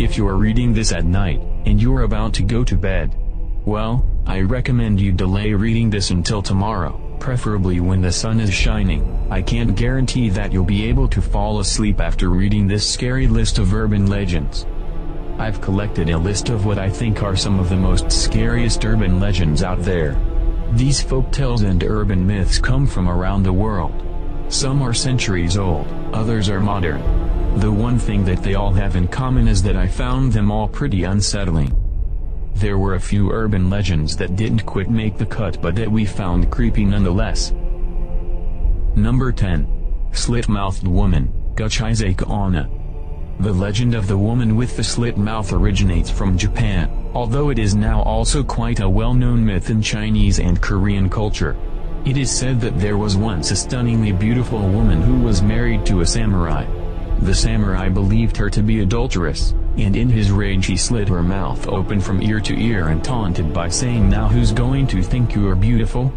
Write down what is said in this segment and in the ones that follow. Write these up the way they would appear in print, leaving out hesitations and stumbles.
If you're reading this at night, and you're about to go to bed, well, I recommend you delay reading this until tomorrow, preferably when the sun is shining. I can't guarantee that you'll be able to fall asleep after reading this scary list of urban legends. I've collected a list of what I think are some of the most scariest urban legends out there. These folktales and urban myths come from around the world. Some are centuries old, others are modern. The one thing that they all have in common is that I found them all pretty unsettling. There were a few urban legends that didn't quite make the cut but that we found creepy nonetheless. Number 10. Slitmouthed Woman, Ku Terrace. The legend of the woman with the slit mouth originates from Japan, although it is now also quite a well-known myth in Chinese and Korean culture. It is said that there was once a stunningly beautiful woman who was married to a samurai. The samurai believed her to be adulterous, and in his rage he slit her mouth open from ear to ear and taunted by saying, "Now who's going to think you are beautiful?"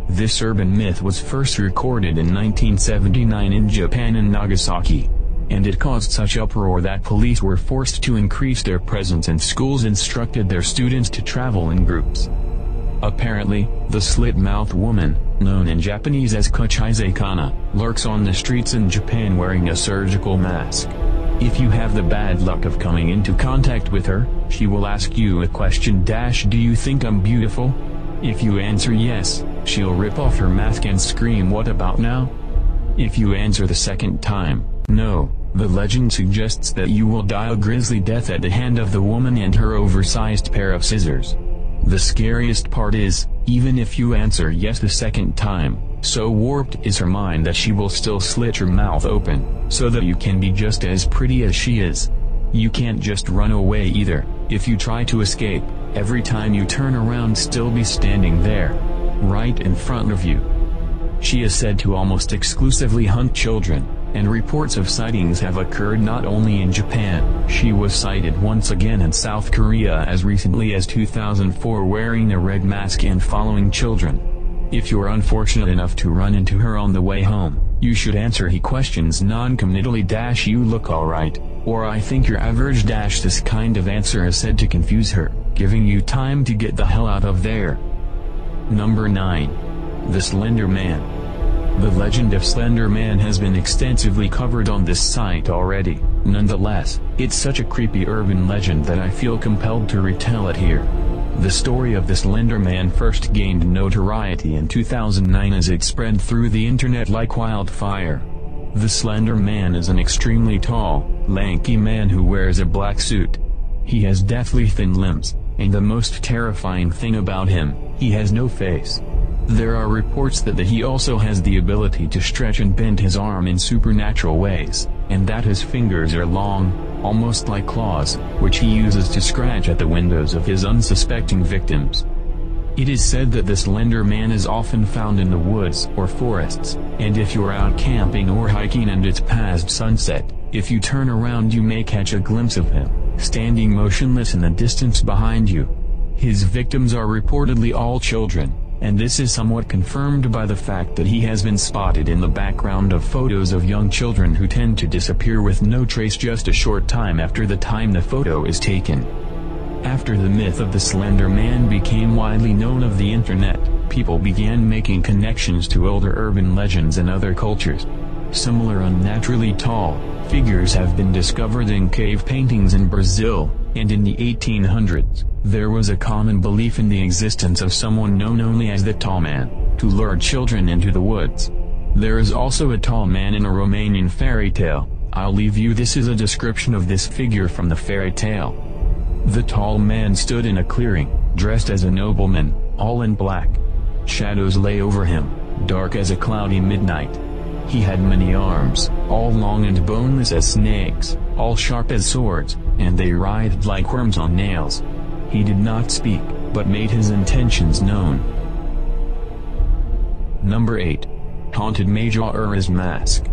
This urban myth was first recorded in 1979 in Japan in Nagasaki, and it caused such uproar that police were forced to increase their presence and schools instructed their students to travel in groups. Apparently, the slit-mouthed woman, known in Japanese as Ku Terrace, lurks on the streets in Japan wearing a surgical mask. If you have the bad luck of coming into contact with her, she will ask you a question: "Do you think I'm beautiful?" If you answer yes, she'll rip off her mask and scream, "What about now?" If you answer the second time, no, the legend suggests that you will die a grisly death at the hand of the woman and her oversized pair of scissors. The scariest part is, even if you answer yes the second time, so warped is her mind that she will still slit your mouth open, so that you can be just as pretty as she is. You can't just run away either. If you try to escape, every time you turn around still be standing there, right in front of you. She is said to almost exclusively hunt children, and reports of sightings have occurred not only in Japan. She was sighted once again in South Korea as recently as 2004 wearing a red mask and following children. If you're unfortunate enough to run into her on the way home, you should answer he questions non-committally - "You look alright," or "I think you're average." This kind of answer is said to confuse her, giving you time to get the hell out of there. Number 9. The Slender Man. The legend of Slender Man has been extensively covered on this site already. Nonetheless, it's such a creepy urban legend that I feel compelled to retell it here. The story of the Slender Man first gained notoriety in 2009 as it spread through the internet like wildfire. The Slender Man is an extremely tall, lanky man who wears a black suit. He has deathly thin limbs, and the most terrifying thing about him, he has no face. There are reports that he also has the ability to stretch and bend his arm in supernatural ways, and that his fingers are long, almost like claws, which he uses to scratch at the windows of his unsuspecting victims. It is said that the Slender Man is often found in the woods or forests, and if you're out camping or hiking and it's past sunset, if you turn around you may catch a glimpse of him, standing motionless in the distance behind you. His victims are reportedly all children, and this is somewhat confirmed by the fact that he has been spotted in the background of photos of young children who tend to disappear with no trace just a short time after the time the photo is taken. After the myth of the Slender Man became widely known of the internet, people began making connections to older urban legends in other cultures. Similar unnaturally tall figures have been discovered in cave paintings in Brazil, and in the 1800s, there was a common belief in the existence of someone known only as the Tall Man, to lure children into the woods. There is also a tall man in a Romanian fairy tale. I'll leave you this is a description of this figure from the fairy tale. The tall man stood in a clearing, dressed as a nobleman, all in black. Shadows lay over him, dark as a cloudy midnight. He had many arms, all long and boneless as snakes, all sharp as swords, and they writhed like worms on nails. He did not speak, but made his intentions known. Number 8. Haunted Majoras Mask.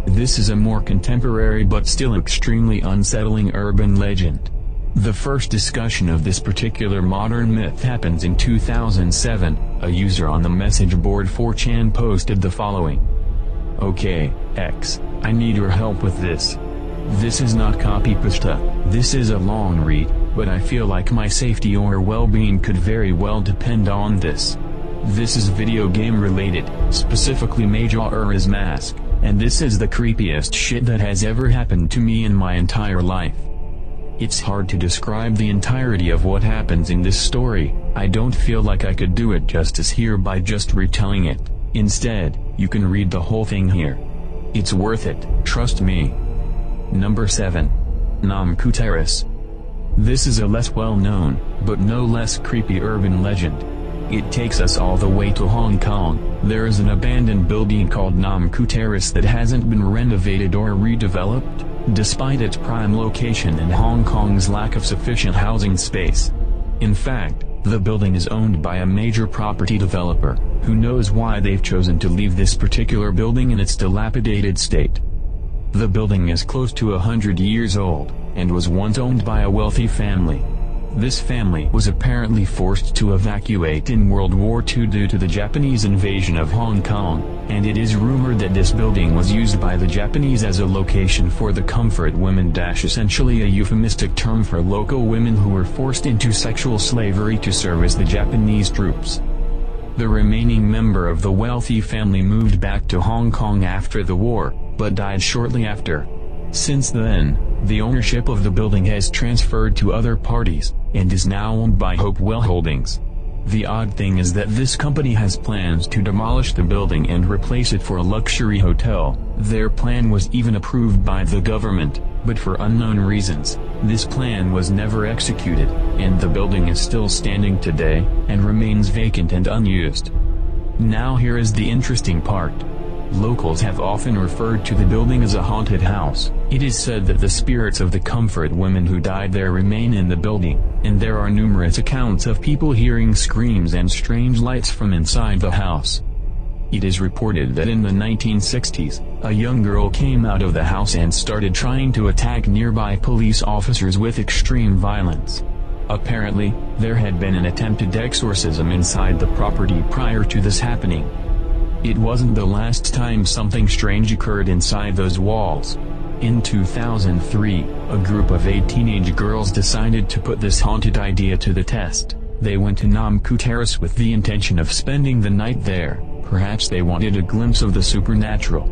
This is a more contemporary but still extremely unsettling urban legend. The first discussion of this particular modern myth happens in 2007. A user on the message board 4chan posted the following. "Okay, X, I need your help with this. This is not copy-pasta, this is a long read, but I feel like my safety or well-being could very well depend on this. This is video game related, specifically Majora's Mask, and this is the creepiest shit that has ever happened to me in my entire life. It's hard to describe the entirety of what happens in this story. I don't feel like I could do it justice here by just retelling it. Instead, you can read the whole thing here. It's worth it, trust me. Number 7. Ku Terrace. This is a less well-known, but no less creepy urban legend. It takes us all the way to Hong Kong. There is an abandoned building called Ku Terrace that hasn't been renovated or redeveloped, despite its prime location and Hong Kong's lack of sufficient housing space. In fact, the building is owned by a major property developer. Who knows why they've chosen to leave this particular building in its dilapidated state. The building is close to 100 years old, and was once owned by a wealthy family. This family was apparently forced to evacuate in World War II due to the Japanese invasion of Hong Kong, and it is rumored that this building was used by the Japanese as a location for the Comfort Women, essentially a euphemistic term for local women who were forced into sexual slavery to service the Japanese troops. The remaining member of the wealthy family moved back to Hong Kong after the war, but died shortly after. Since then, the ownership of the building has transferred to other parties, and is now owned by Hopewell Holdings. The odd thing is that this company has plans to demolish the building and replace it for a luxury hotel. Their plan was even approved by the government, but for unknown reasons, this plan was never executed, and the building is still standing today, and remains vacant and unused. Now here is the interesting part. Locals have often referred to the building as a haunted house. It is said that the spirits of the Comfort women who died there remain in the building, and there are numerous accounts of people hearing screams and strange lights from inside the house. It is reported that in the 1960s, a young girl came out of the house and started trying to attack nearby police officers with extreme violence. Apparently, there had been an attempted exorcism inside the property prior to this happening. It wasn't the last time something strange occurred inside those walls. In 2003, a group of 8 teenage girls decided to put this haunted idea to the test. They went to Ku Terrace with the intention of spending the night there. Perhaps they wanted a glimpse of the supernatural.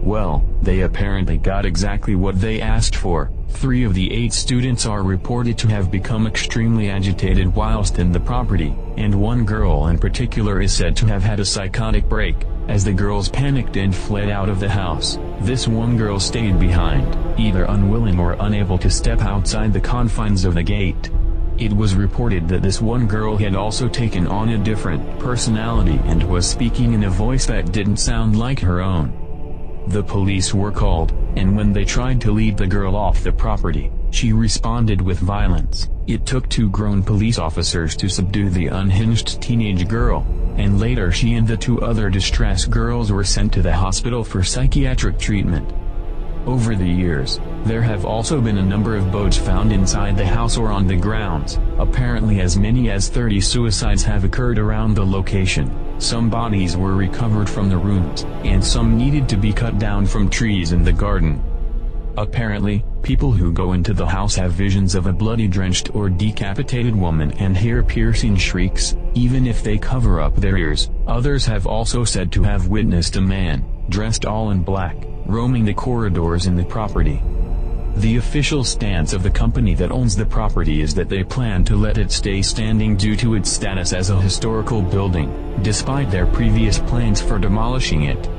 Well, they apparently got exactly what they asked for. 3 of the 8 students are reported to have become extremely agitated whilst in the property, and one girl in particular is said to have had a psychotic break. As the girls panicked and fled out of the house, this one girl stayed behind, either unwilling or unable to step outside the confines of the gate. It was reported that this one girl had also taken on a different personality and was speaking in a voice that didn't sound like her own. The police were called, and when they tried to lead the girl off the property, she responded with violence. It took 2 grown police officers to subdue the unhinged teenage girl, and later she and the 2 other distressed girls were sent to the hospital for psychiatric treatment. Over the years, there have also been a number of boats found inside the house or on the grounds. Apparently as many as 30 suicides have occurred around the location. Some bodies were recovered from the ruins, and some needed to be cut down from trees in the garden. Apparently, people who go into the house have visions of a bloody, drenched or decapitated woman and hear piercing shrieks, even if they cover up their ears. Others have also said to have witnessed a man, dressed all in black, roaming the corridors in the property. The official stance of the company that owns the property is that they plan to let it stay standing due to its status as a historical building, despite their previous plans for demolishing it.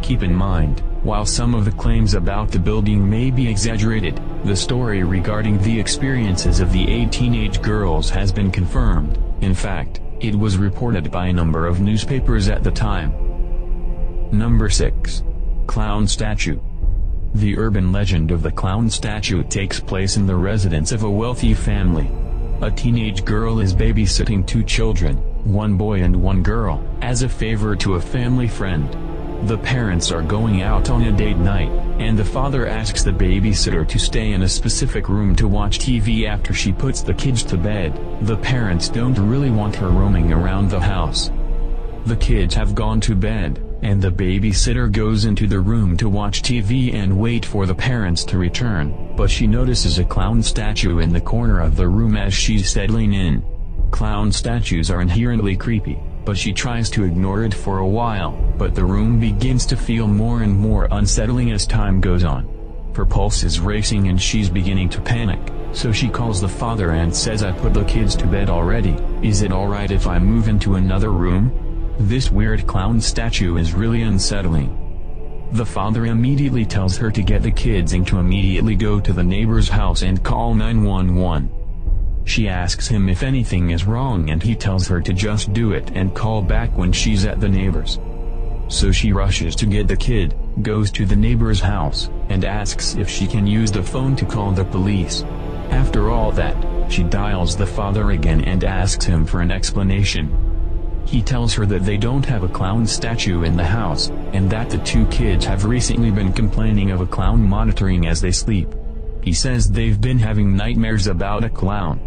Keep in mind, while some of the claims about the building may be exaggerated, the story regarding the experiences of the 8 teenage girls has been confirmed. In fact, it was reported by a number of newspapers at the time. Number 6. Clown Statue. The urban legend of the clown statue takes place in the residence of a wealthy family. A teenage girl is babysitting 2 children, 1 boy and 1 girl, as a favor to a family friend. The parents are going out on a date night, and the father asks the babysitter to stay in a specific room to watch TV after she puts the kids to bed. The parents don't really want her roaming around the house. The kids have gone to bed, and the babysitter goes into the room to watch TV and wait for the parents to return, but she notices a clown statue in the corner of the room as she's settling in. Clown statues are inherently creepy, but she tries to ignore it for a while, but the room begins to feel more and more unsettling as time goes on. Her pulse is racing and she's beginning to panic, so she calls the father and says, "I put the kids to bed already, is it alright if I move into another room? This weird clown statue is really unsettling." The father immediately tells her to get the kids and to immediately go to the neighbor's house and call 911. She asks him if anything is wrong and he tells her to just do it and call back when she's at the neighbor's. So she rushes to get the kid, goes to the neighbor's house, and asks if she can use the phone to call the police. After all that, she dials the father again and asks him for an explanation. He tells her that they don't have a clown statue in the house, and that the two kids have recently been complaining of a clown monitoring as they sleep. He says they've been having nightmares about a clown.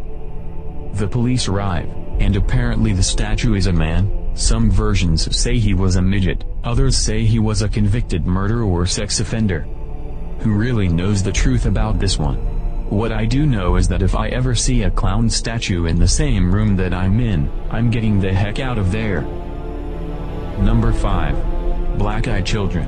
The police arrive, and apparently the statue is a man. Some versions say he was a midget, others say he was a convicted murderer or sex offender. Who really knows the truth about this one? What I do know is that if I ever see a clown statue in the same room that I'm in, I'm getting the heck out of there. Number 5. BlackEyed Children.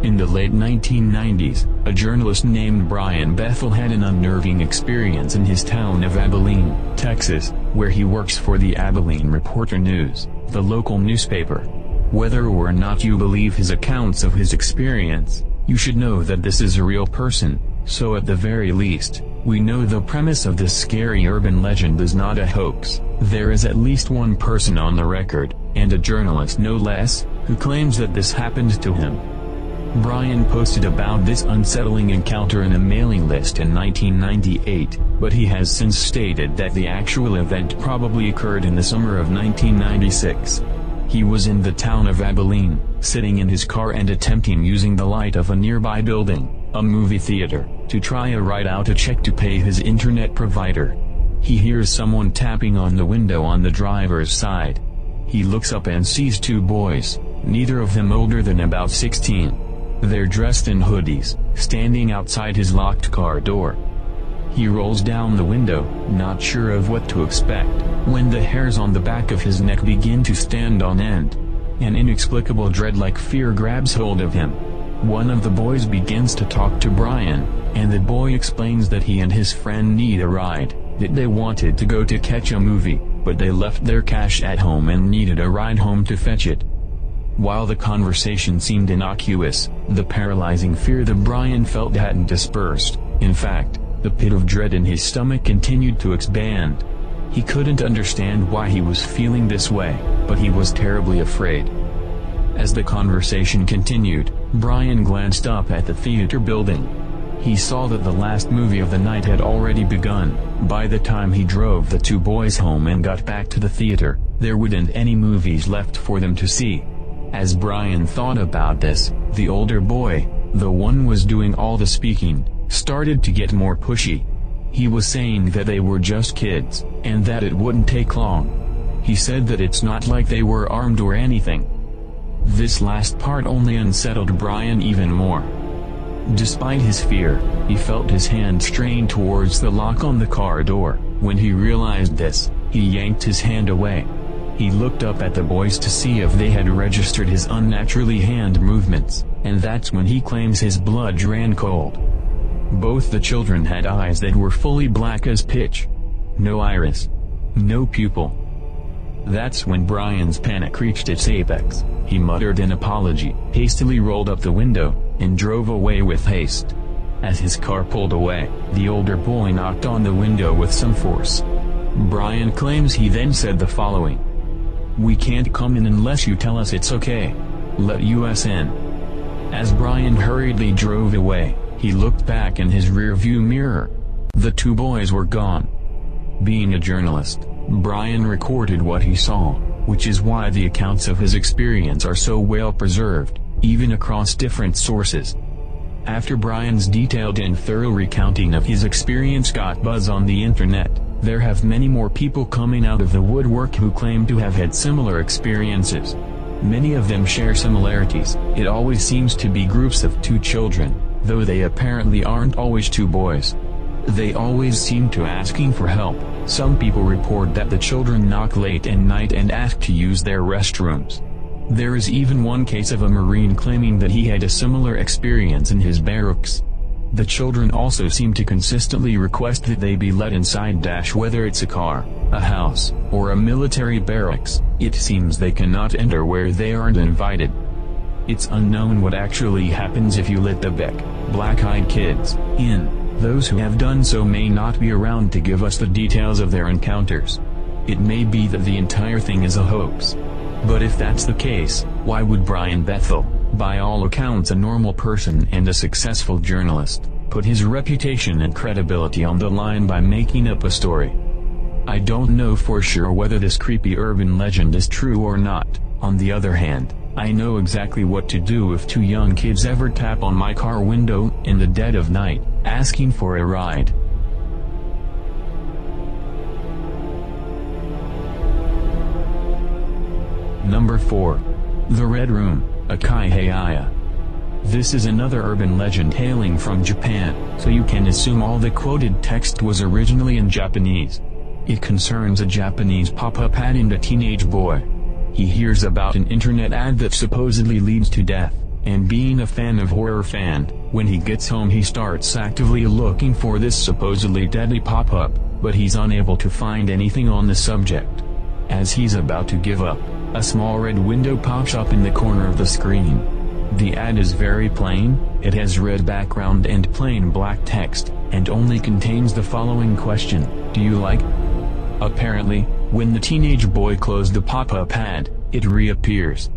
In the late 1990s, a journalist named Brian Bethel had an unnerving experience in his town of Abilene, Texas, where he works for the Abilene Reporter News, the local newspaper. Whether or not you believe his accounts of his experience, you should know that this is a real person, so at the very least, we know the premise of this scary urban legend is not a hoax. There is at least one person on the record, and a journalist no less, who claims that this happened to him. Brian posted about this unsettling encounter in a mailing list in 1998, but he has since stated that the actual event probably occurred in the summer of 1996. He was in the town of Abilene, sitting in his car and attempting using the light of a nearby building, a movie theater, to try a ride out a check to pay his internet provider. He hears someone tapping on the window on the driver's side. He looks up and sees two boys, neither of them older than about 16. They're dressed in hoodies, standing outside his locked car door. He rolls down the window, not sure of what to expect, when the hairs on the back of his neck begin to stand on end. An inexplicable dread-like fear grabs hold of him. One of the boys begins to talk to Brian, and the boy explains that he and his friend need a ride, that they wanted to go to catch a movie, but they left their cash at home and needed a ride home to fetch it. While the conversation seemed innocuous, the paralyzing fear that Brian felt hadn't dispersed. In fact, the pit of dread in his stomach continued to expand. He couldn't understand why he was feeling this way, but he was terribly afraid. As the conversation continued, Brian glanced up at the theater building. He saw that the last movie of the night had already begun. By the time he drove the two boys home and got back to the theater, there wouldn't any movies left for them to see. As Brian thought about this, the older boy, the one was doing all the speaking, started to get more pushy. He was saying that they were just kids, and that it wouldn't take long. He said that it's not like they were armed or anything. This last part only unsettled Brian even more. Despite his fear, he felt his hand strain towards the lock on the car door. When he realized this, he yanked his hand away. He looked up at the boys to see if they had registered his unnaturally hand movements, and that's when he claims his blood ran cold. Both the children had eyes that were fully black as pitch. No iris. No pupil. That's when Brian's panic reached its apex. He muttered an apology, hastily rolled up the window, and drove away with haste. As his car pulled away, the older boy knocked on the window with some force. Brian claims he then said the following: "We can't come in unless you tell us it's okay. Let us in." As Brian hurriedly drove away, he looked back in his rearview mirror. The two boys were gone. Being a journalist, Brian recorded what he saw, which is why the accounts of his experience are so well preserved, even across different sources. After Brian's detailed and thorough recounting of his experience got buzz on the internet, there have many more people coming out of the woodwork who claim to have had similar experiences. Many of them share similarities. It always seems to be groups of two children, though they apparently aren't always two boys. They always seem to asking for help. Some people report that the children knock late at night and ask to use their restrooms. There is even one case of a Marine claiming that he had a similar experience in his barracks. The children also seem to consistently request that they be let inside. Whether it's a car, a house, or a military barracks, it seems they cannot enter where they aren't invited. It's unknown what actually happens if you let the black-eyed kids in. Those who have done so may not be around to give us the details of their encounters. It may be that the entire thing is a hoax. But if that's the case, why would Brian Bethel, by all accounts a normal person and a successful journalist, put his reputation and credibility on the line by making up a story? I don't know for sure whether this creepy urban legend is true or not. On the other hand, I know exactly what to do if two young kids ever tap on my car window in the dead of night, asking for a ride. Number 4. The Red Room, Akaihaya. This is another urban legend hailing from Japan, so you can assume all the quoted text was originally in Japanese. It concerns a Japanese pop-up ad and a teenage boy. He hears about an internet ad that supposedly leads to death, and being a fan of horror when he gets home he starts actively looking for this supposedly deadly pop-up, but he's unable to find anything on the subject. As he's about to give up, a small red window pops up in the corner of the screen. The ad is very plain, it has red background and plain black text, and only contains the following question: do you like? Apparently, when the teenage boy closed the pop-up ad, it reappears.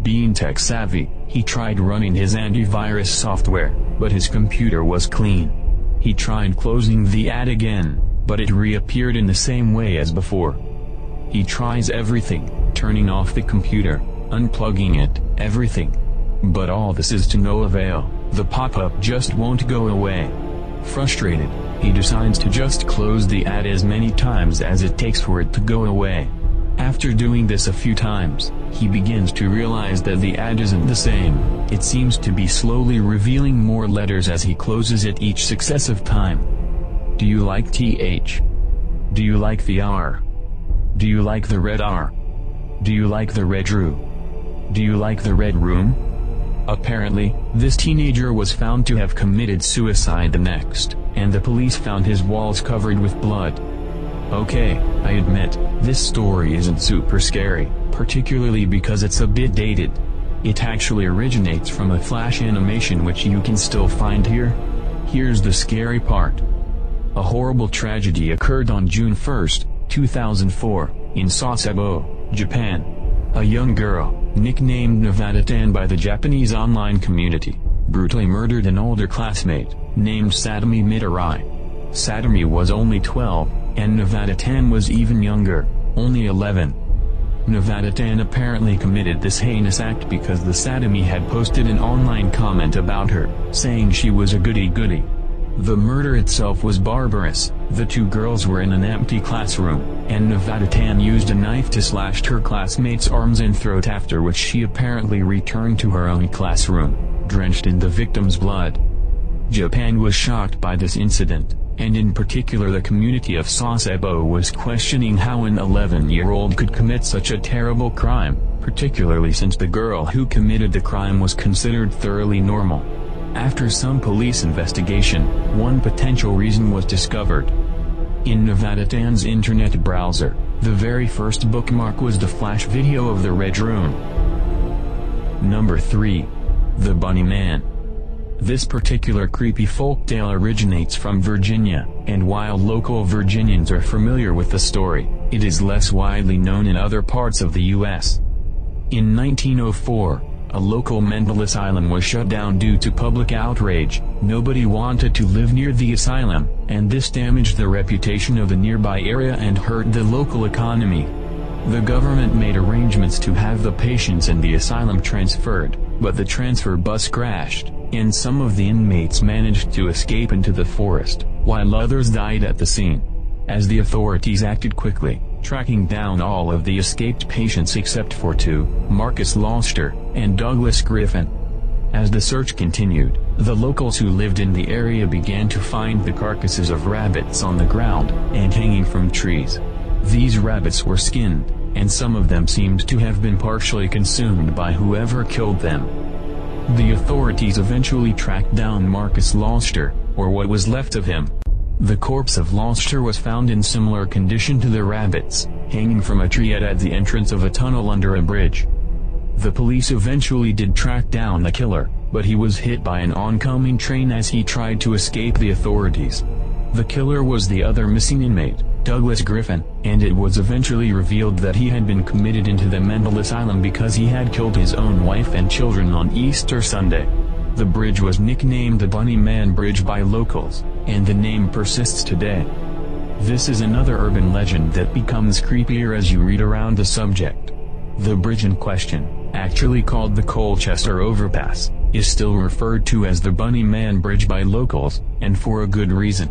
Being tech-savvy, he tried running his antivirus software, but his computer was clean. He tried closing the ad again, but it reappeared in the same way as before. He tries everything, turning off the computer, unplugging it, everything. But all this is to no avail, the pop-up just won't go away. Frustrated, he decides to just close the ad as many times as it takes for it to go away. After doing this a few times, he begins to realize that the ad isn't the same. It seems to be slowly revealing more letters as he closes it each successive time. Do you like TH? Do you like the R? Do you like the red R? Do you like the red room? Do you like the red room? Apparently, this teenager was found to have committed suicide the next, and the police found his walls covered with blood. Okay, I admit, this story isn't super scary, particularly because it's a bit dated. It actually originates from a Flash animation which you can still find here. Here's the scary part. A horrible tragedy occurred on June 1, 2004, in Sasebo, Japan. A young girl, nicknamed Nevada-tan by the Japanese online community, brutally murdered an older classmate, named Satomi Mitarai. Satomi was only 12, and Nevada-tan was even younger, only 11. Nevada-tan apparently committed this heinous act because the Satomi had posted an online comment about her, saying she was a goody-goody. The murder itself was barbarous. The two girls were in an empty classroom, and Nevada-tan used a knife to slash her classmate's arms and throat, after which she apparently returned to her own classroom, drenched in the victim's blood. Japan was shocked by this incident, and in particular the community of Sasebo was questioning how an 11-year-old could commit such a terrible crime, particularly since the girl who committed the crime was considered thoroughly normal. After some police investigation, one potential reason was discovered. In Nevada-tan's internet browser, the very first bookmark was the flash video of the Red Room. Number 3. The Bunny Man. This particular creepy folktale originates from Virginia, and while local Virginians are familiar with the story, it is less widely known in other parts of the U.S. In 1904, a local mental asylum was shut down due to public outrage. Nobody wanted to live near the asylum, and this damaged the reputation of the nearby area and hurt the local economy. The government made arrangements to have the patients in the asylum transferred, but the transfer bus crashed, and some of the inmates managed to escape into the forest, while others died at the scene. As the authorities acted quickly, tracking down all of the escaped patients except for two, Marcus Loster and Douglas Griffin. As the search continued, the locals who lived in the area began to find the carcasses of rabbits on the ground and hanging from trees. These rabbits were skinned, and some of them seemed to have been partially consumed by whoever killed them. The authorities eventually tracked down Marcus Loster, or what was left of him. The corpse of Loster was found in similar condition to the rabbits, hanging from a tree at the entrance of a tunnel under a bridge. The police eventually did track down the killer, but he was hit by an oncoming train as he tried to escape the authorities. The killer was the other missing inmate, Douglas Griffin, and it was eventually revealed that he had been committed into the mental asylum because he had killed his own wife and children on Easter Sunday. The bridge was nicknamed the Bunny Man Bridge by locals, and the name persists today. This is another urban legend that becomes creepier as you read around the subject. The bridge in question, actually called the Colchester Overpass, is still referred to as the Bunny Man Bridge by locals, and for a good reason.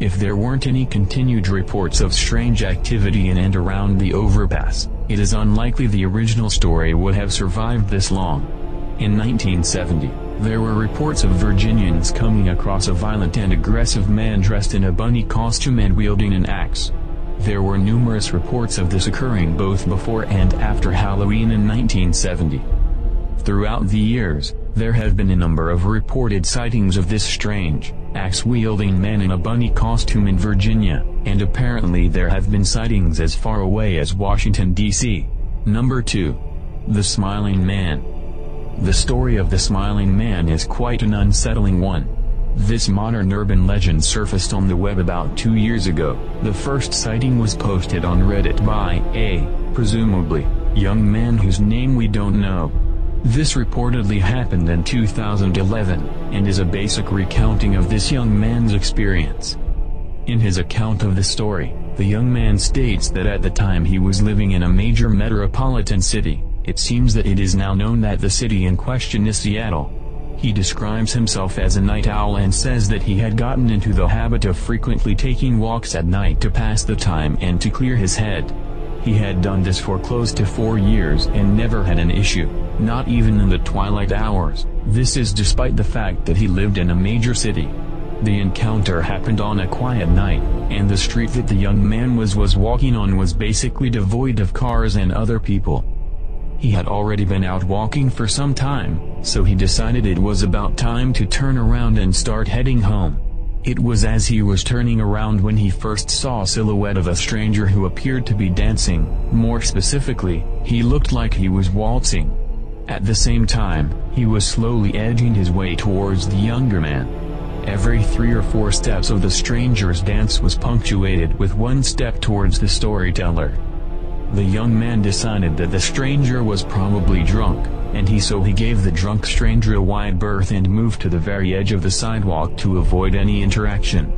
If there weren't any continued reports of strange activity in and around the overpass, it is unlikely the original story would have survived this long. In 1970, there were reports of Virginians coming across a violent and aggressive man dressed in a bunny costume and wielding an axe. There were numerous reports of this occurring both before and after Halloween in 1970. Throughout the years, there have been a number of reported sightings of this strange, axe-wielding man in a bunny costume in Virginia, and apparently there have been sightings as far away as Washington, D.C. Number 2. The Smiling Man. The story of the Smiling Man is quite an unsettling one. This modern urban legend surfaced on the web about 2 years ago. The first sighting was posted on Reddit by a, presumably, young man whose name we don't know. This reportedly happened in 2011, and is a basic recounting of this young man's experience. In his account of the story, the young man states that at the time he was living in a major metropolitan city. It seems that it is now known that the city in question is Seattle. He describes himself as a night owl and says that he had gotten into the habit of frequently taking walks at night to pass the time and to clear his head. He had done this for close to 4 years and never had an issue, not even in the twilight hours. This is despite the fact that he lived in a major city. The encounter happened on a quiet night, and the street that the young man was walking on was basically devoid of cars and other people. He had already been out walking for some time, so he decided it was about time to turn around and start heading home. It was as he was turning around when he first saw a silhouette of a stranger who appeared to be dancing. More specifically, he looked like he was waltzing. At the same time, he was slowly edging his way towards the younger man. Every 3 or 4 steps of the stranger's dance was punctuated with one step towards the storyteller. The young man decided that the stranger was probably drunk, and he gave the drunk stranger a wide berth and moved to the very edge of the sidewalk to avoid any interaction.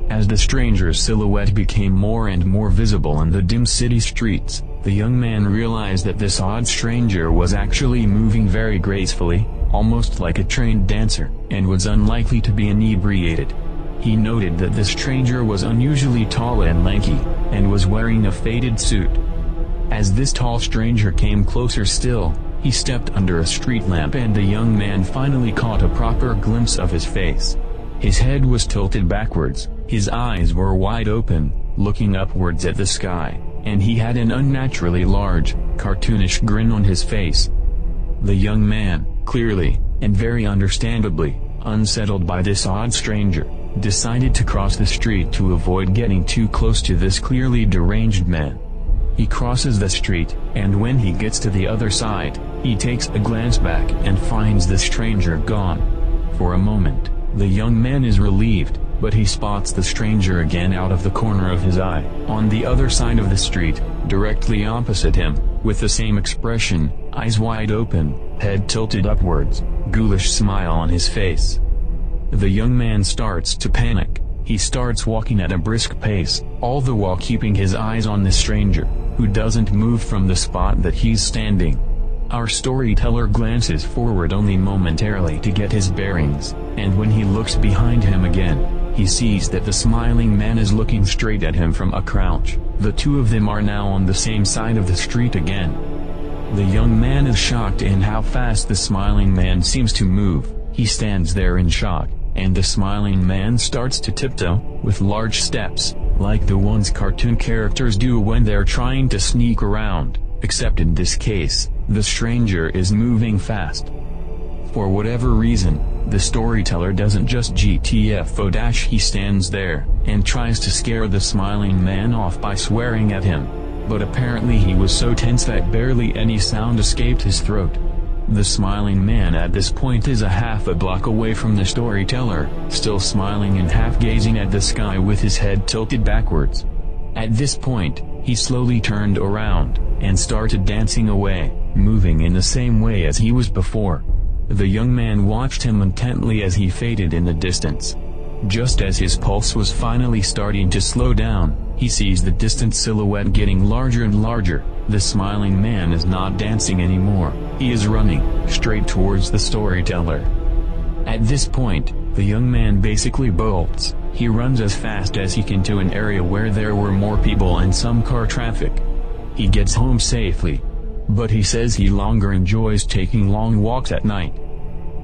As the stranger's silhouette became more and more visible in the dim city streets, the young man realized that this odd stranger was actually moving very gracefully, almost like a trained dancer, and was unlikely to be inebriated. He noted that the stranger was unusually tall and lanky, and was wearing a faded suit. As this tall stranger came closer still, he stepped under a street lamp and the young man finally caught a proper glimpse of his face. His head was tilted backwards, his eyes were wide open, looking upwards at the sky, and he had an unnaturally large, cartoonish grin on his face. The young man, clearly, and very understandably, unsettled by this odd stranger, decided to cross the street to avoid getting too close to this clearly deranged man. He crosses the street, and when he gets to the other side, he takes a glance back and finds the stranger gone. For a moment, the young man is relieved, but he spots the stranger again out of the corner of his eye, on the other side of the street, directly opposite him, with the same expression, eyes wide open, head tilted upwards, ghoulish smile on his face. The young man starts to panic. He starts walking at a brisk pace, all the while keeping his eyes on the stranger, who doesn't move from the spot that he's standing. Our storyteller glances forward only momentarily to get his bearings, and when he looks behind him again, he sees that the smiling man is looking straight at him from a crouch. The two of them are now on the same side of the street again. The young man is shocked in how fast the smiling man seems to move. He stands there in shock, and the smiling man starts to tiptoe, with large steps, like the ones cartoon characters do when they're trying to sneak around, except in this case, the stranger is moving fast. For whatever reason, the storyteller doesn't just GTFO- he stands there, and tries to scare the smiling man off by swearing at him. But apparently he was so tense that barely any sound escaped his throat. The smiling man at this point is a half a block away from the storyteller, still smiling and half gazing at the sky with his head tilted backwards. At this point, he slowly turned around, and started dancing away, moving in the same way as he was before. The young man watched him intently as he faded in the distance. Just as his pulse was finally starting to slow down, he sees the distant silhouette getting larger and larger. The smiling man is not dancing anymore, he is running, straight towards the storyteller. At this point, the young man basically bolts. He runs as fast as he can to an area where there were more people and some car traffic. He gets home safely. But he says he longer enjoys taking long walks at night.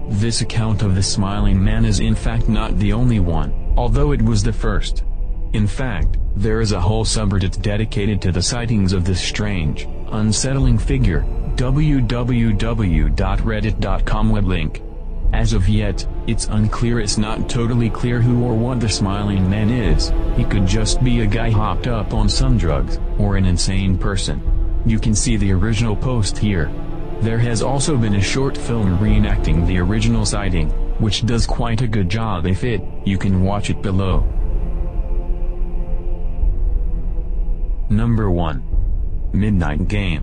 This account of the smiling man is in fact not the only one, although it was the first. In fact, there is a whole subreddit dedicated to the sightings of this strange, unsettling figure, www.reddit.com web link. As of yet, it's unclear. It's not totally clear who or what the smiling man is. He could just be a guy hopped up on some drugs, or an insane person. You can see the original post here. There has also been a short film reenacting the original sighting, which does quite a good job. If you can watch it below. Number 1. Midnight Game.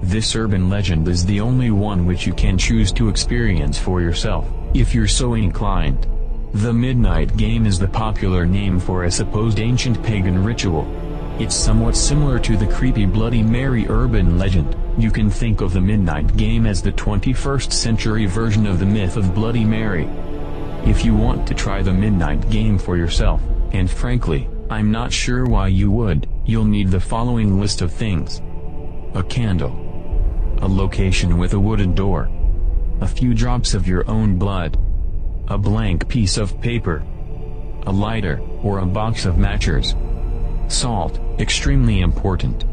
This urban legend is the only one which you can choose to experience for yourself, if you're so inclined. The Midnight Game is the popular name for a supposed ancient pagan ritual. It's somewhat similar to the creepy Bloody Mary urban legend. You can think of the Midnight Game as the 21st century version of the myth of Bloody Mary. If you want to try the Midnight Game for yourself, and frankly, I'm not sure why you would, you'll need the following list of things. A candle. A location with a wooden door. A few drops of your own blood. A blank piece of paper. A lighter, or a box of matches. Salt, extremely important.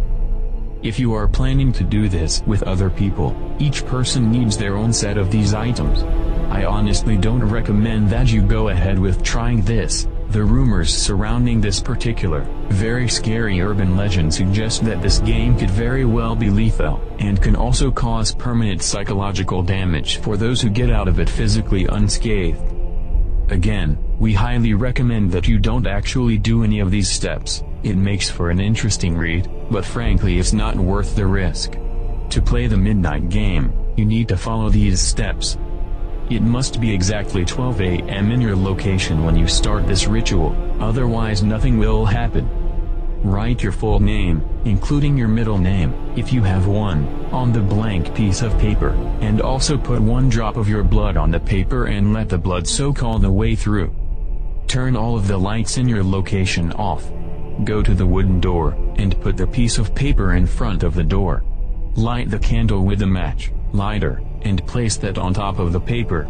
If you are planning to do this with other people, each person needs their own set of these items. I honestly don't recommend that you go ahead with trying this. The rumors surrounding this particular, very scary urban legend suggest that this game could very well be lethal, and can also cause permanent psychological damage for those who get out of it physically unscathed. Again, we highly recommend that you don't actually do any of these steps. It makes for an interesting read, but frankly it's not worth the risk. To play the Midnight Game, you need to follow these steps. It must be exactly 12 a.m. in your location when you start this ritual, otherwise nothing will happen. Write your full name, including your middle name, if you have one, on the blank piece of paper, and also put 1 drop of your blood on the paper and let the blood soak all the way through. Turn all of the lights in your location off. Go to the wooden door, and put the piece of paper in front of the door. Light the candle with a match, lighter, and place that on top of the paper.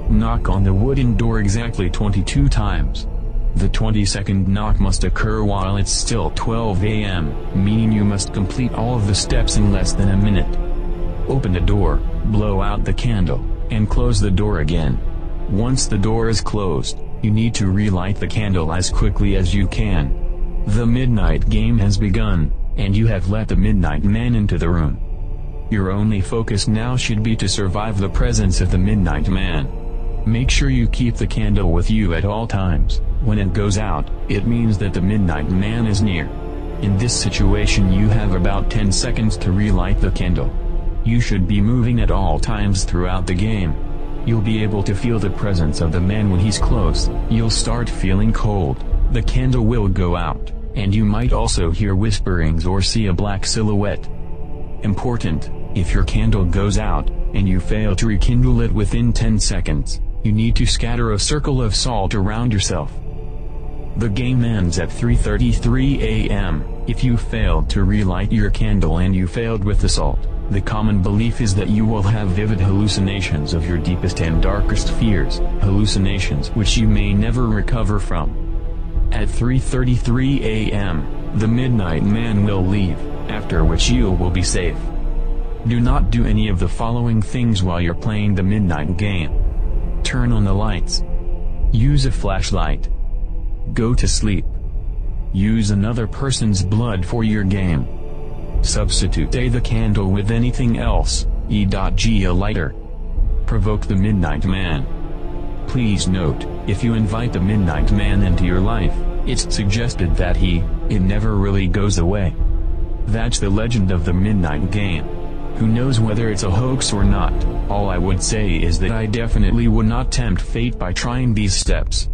Knock on the wooden door exactly 22 times. The 22nd knock must occur while it's still 12 a.m., meaning you must complete all of the steps in less than a minute. Open the door, blow out the candle, and close the door again. Once the door is closed, you need to relight the candle as quickly as you can. The Midnight Game has begun, and you have let the Midnight Man into the room. Your only focus now should be to survive the presence of the Midnight Man. Make sure you keep the candle with you at all times. When it goes out, it means that the Midnight Man is near. In this situation you have about 10 seconds to relight the candle. You should be moving at all times throughout the game. You'll be able to feel the presence of the man when he's close. You'll start feeling cold, the candle will go out, and you might also hear whisperings or see a black silhouette. Important, if your candle goes out, and you fail to rekindle it within 10 seconds, you need to scatter a circle of salt around yourself. The game ends at 3:33 a.m. If you failed to relight your candle and you failed with assault, the common belief is that you will have vivid hallucinations of your deepest and darkest fears, hallucinations which you may never recover from. At 3:33 a.m., the Midnight Man will leave, after which you will be safe. Do not do any of the following things while you're playing the Midnight game. Turn on the lights. Use a flashlight. Go to sleep. Use another person's blood for your game. Substitute the candle with anything else, e.g. a lighter. Provoke the Midnight Man. Please note, if you invite the Midnight Man into your life, it's suggested that it never really goes away. That's the legend of the Midnight game. Who knows whether it's a hoax or not? All I would say is that I definitely would not tempt fate by trying these steps.